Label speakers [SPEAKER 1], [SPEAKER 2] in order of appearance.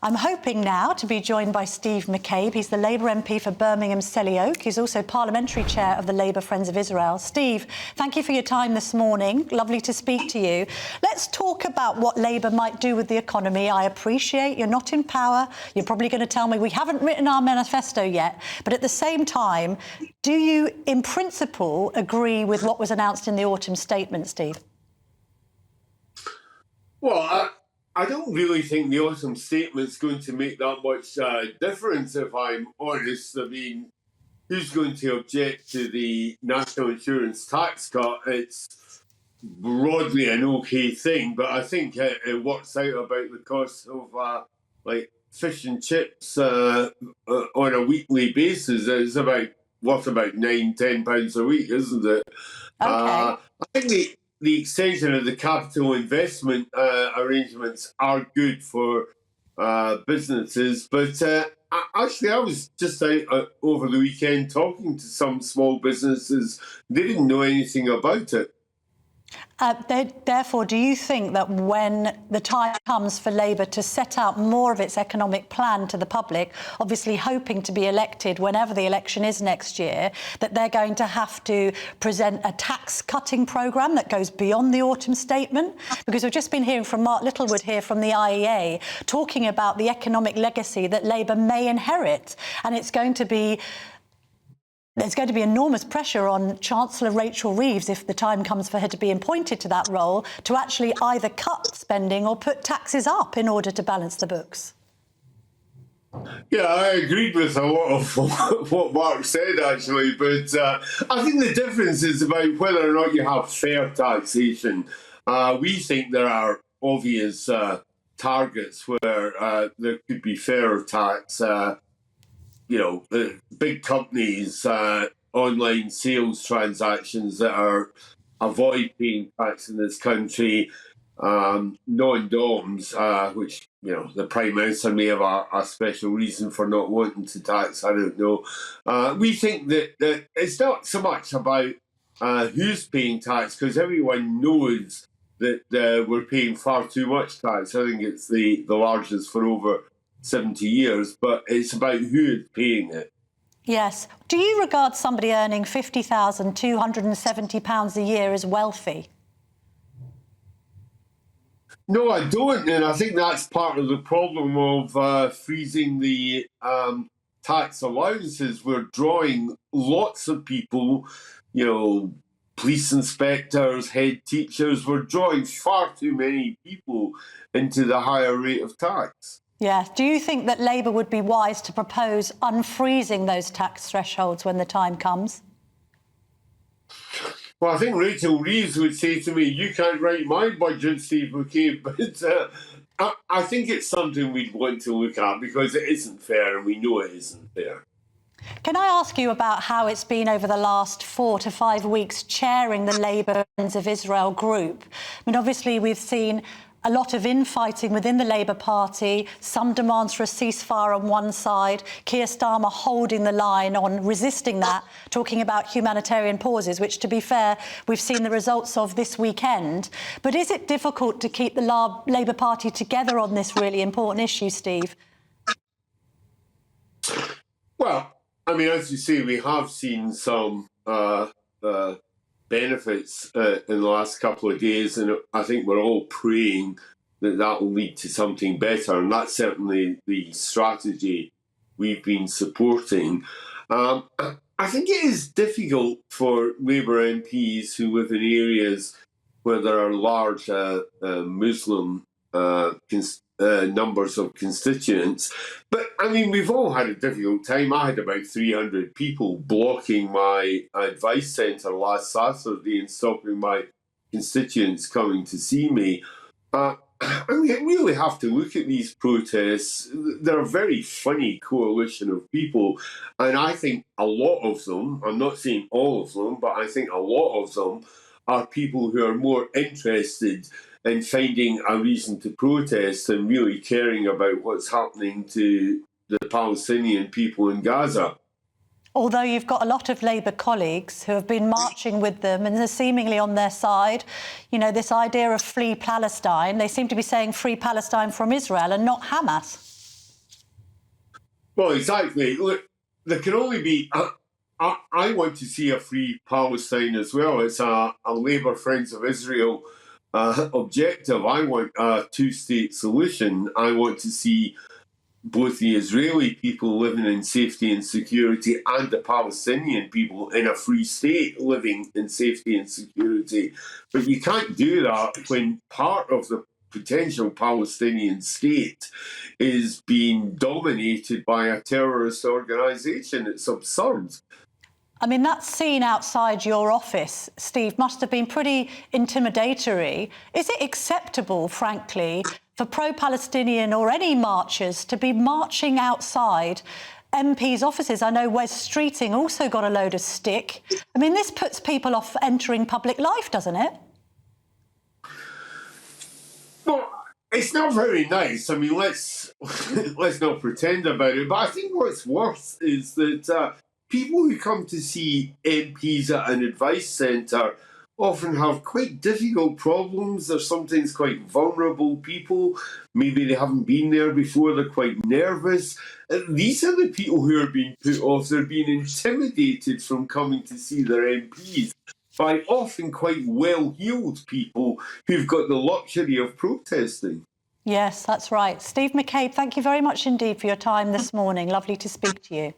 [SPEAKER 1] I'm hoping now to be joined by Steve McCabe. He's the Labour MP for Birmingham Selly Oak. He's also Parliamentary Chair of the Labour Friends of Israel. Steve, thank you for your time this morning. Lovely to speak to you. Let's talk about what Labour might do with the economy. I appreciate you're not in power. You're probably going to tell me we haven't written our manifesto yet. But at the same time, do you, in principle, agree with what was announced in the autumn statement, Steve?
[SPEAKER 2] Well, I don't really think the autumn statement's going to make that much difference, if I'm honest. I mean, who's going to object to the national insurance tax cut? It's broadly an okay thing, but I think it works out about the cost of like fish and chips on a weekly basis. It's worth about £9-10 a week, isn't it?
[SPEAKER 1] Okay.
[SPEAKER 2] I think the extension of the capital investment arrangements are good for businesses, but actually I was just out over the weekend talking to some small businesses. They didn't know anything about it.
[SPEAKER 1] Therefore, do you think that when the time comes for Labour to set out more of its economic plan to the public, obviously hoping to be elected whenever the election is next year, that they're going to have to present a tax-cutting programme that goes beyond the autumn statement? Because we've just been hearing from Mark Littlewood here from the IEA talking about the economic legacy that Labour may inherit, and there's going to be enormous pressure on Chancellor Rachel Reeves, if the time comes for her to be appointed to that role, to actually either cut spending or put taxes up in order to balance the books.
[SPEAKER 2] Yeah, I agreed with a lot of what Mark said, actually, but I think the difference is about whether or not you have fair taxation. We think there are obvious targets where there could be fairer tax. Big companies, online sales transactions that avoid paying tax in this country, non-doms, which, the Prime Minister may have a special reason for not wanting to tax, I don't know. We think that it's not so much about who's paying tax, because everyone knows that we're paying far too much tax. I think it's the largest for over 70 years, but it's about who is paying it.
[SPEAKER 1] Yes. Do you regard somebody earning £50,270 a year as wealthy?
[SPEAKER 2] No, I don't, and I think that's part of the problem of freezing the tax allowances. We're drawing lots of people, police inspectors, head teachers. We're drawing far too many people into the higher rate of tax.
[SPEAKER 1] Yeah. Do you think that Labour would be wise to propose unfreezing those tax thresholds when the time comes?
[SPEAKER 2] Well, I think Rachel Reeves would say to me, you can't write my budget, Steve McCabe, but I think it's something we'd want to look at because it isn't fair and we know it isn't fair.
[SPEAKER 1] Can I ask you about how it's been over the last 4 to 5 weeks chairing the Labour Friends of Israel group? I mean, obviously, we've seen a lot of infighting within the Labour Party, some demands for a ceasefire on one side, Keir Starmer holding the line on resisting that, talking about humanitarian pauses, which, to be fair, we've seen the results of this weekend. But is it difficult to keep the Labour Party together on this really important issue, Steve?
[SPEAKER 2] Well, I mean, as you say, we have seen some benefits in the last couple of days, and I think we're all praying that will lead to something better, and that's certainly the strategy we've been supporting. I think it is difficult for Labour MPs who live in areas where there are large Muslim numbers of constituents. But, I mean, we've all had a difficult time. I had about 300 people blocking my advice centre last Saturday and stopping my constituents coming to see me. And we really have to look at these protests. They're a very funny coalition of people. And I think a lot of them, I'm not saying all of them, but I think a lot of them are people who are more interested in finding a reason to protest and really caring about what's happening to the Palestinian people in Gaza.
[SPEAKER 1] Although you've got a lot of Labour colleagues who have been marching with them and they're seemingly on their side. This idea of free Palestine, they seem to be saying free Palestine from Israel and not Hamas.
[SPEAKER 2] Well, exactly. Look, there can only be. I want to see a free Palestine as well. It's a Labour Friends of Israel objective. I want a two-state solution. I want to see both the Israeli people living in safety and security and the Palestinian people in a free state living in safety and security. But you can't do that when part of the potential Palestinian state is being dominated by a terrorist organisation. It's absurd.
[SPEAKER 1] I mean, that scene outside your office, Steve, must have been pretty intimidatory. Is it acceptable, frankly, for pro-Palestinian or any marchers to be marching outside MPs' offices? I know Wes Streeting also got a load of stick. I mean, this puts people off entering public life, doesn't it?
[SPEAKER 2] Well, it's not very nice. I mean, let's not pretend about it. But I think what's worse is that people who come to see MPs at an advice centre often have quite difficult problems. They're sometimes quite vulnerable people. Maybe they haven't been there before. They're quite nervous. These are the people who are being put off. They're being intimidated from coming to see their MPs by often quite well-heeled people who've got the luxury of protesting.
[SPEAKER 1] Yes, that's right. Steve McCabe, thank you very much indeed for your time this morning. Lovely to speak to you.